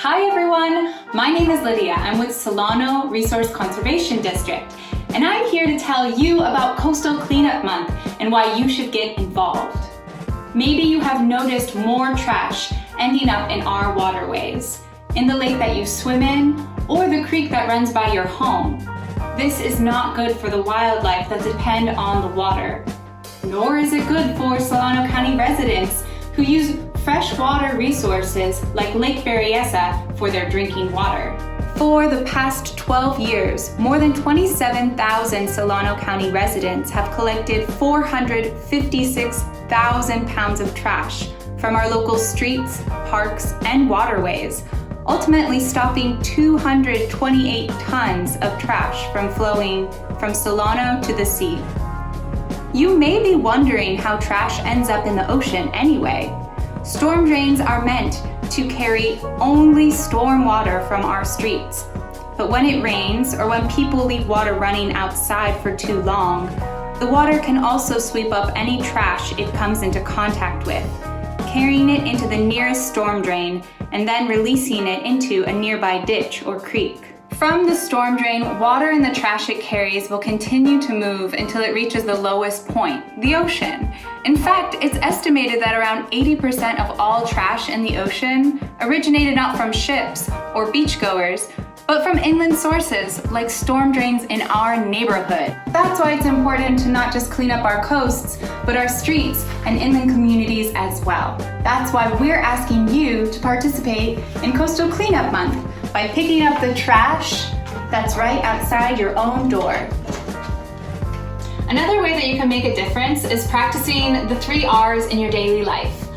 Hi everyone, my name is Lydia. I'm with Solano Resource Conservation District, and I'm here to tell you about Coastal Cleanup Month and why you should get involved. Maybe you have noticed more trash ending up in our waterways, in the lake that you swim in, or the creek that runs by your home. This is not good for the wildlife that depend on the water, nor is it good for Solano County residents who use freshwater resources like Lake Berryessa for their drinking water. For the past 12 years, more than 27,000 Solano County residents have collected 456,000 pounds of trash from our local streets, parks, and waterways, ultimately stopping 228 tons of trash from flowing from Solano to the sea. You may be wondering how trash ends up in the ocean anyway. Storm drains are meant to carry only storm water from our streets. But when it rains or when people leave water running outside for too long, the water can also sweep up any trash it comes into contact with, carrying it into the nearest storm drain and then releasing it into a nearby ditch or creek. From the storm drain, water in the trash it carries will continue to move until it reaches the lowest point, the ocean. In fact, it's estimated that around 80% of all trash in the ocean originated not from ships or beachgoers, but from inland sources like storm drains in our neighborhood. That's why it's important to not just clean up our coasts, but our streets and inland communities as well. That's why we're asking you to participate in Coastal Cleanup Month by picking up the trash that's right outside your own door. Another way that you can make a difference is practicing the 3 R's in your daily life: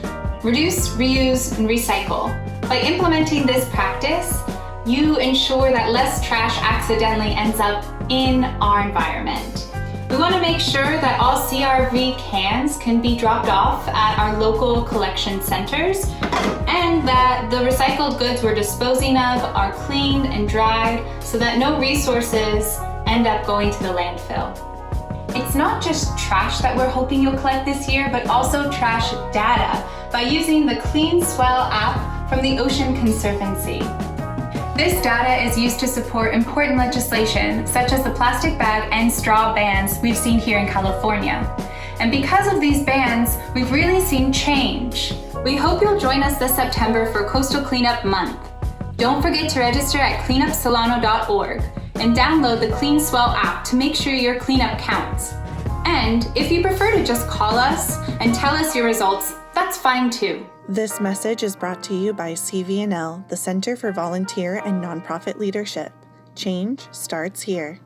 reduce, reuse, and recycle. By implementing this practice, you ensure that less trash accidentally ends up in our environment. We want to make sure that all CRV cans can be dropped off at our local collection centers and that the recycled goods we're disposing of are cleaned and dried so that no resources end up going to the landfill. It's not just trash that we're hoping you'll collect this year, but also trash data by using the Clean Swell app from the Ocean Conservancy. This data is used to support important legislation, such as the plastic bag and straw bans we've seen here in California. And because of these bans, we've really seen change. We hope you'll join us this September for Coastal Cleanup Month. Don't forget to register at cleanupsolano.org and download the Clean Swell app to make sure your cleanup counts. And if you prefer to just call us and tell us your results, that's fine too. This message is brought to you by CVNL, the Center for Volunteer and Nonprofit Leadership. Change starts here.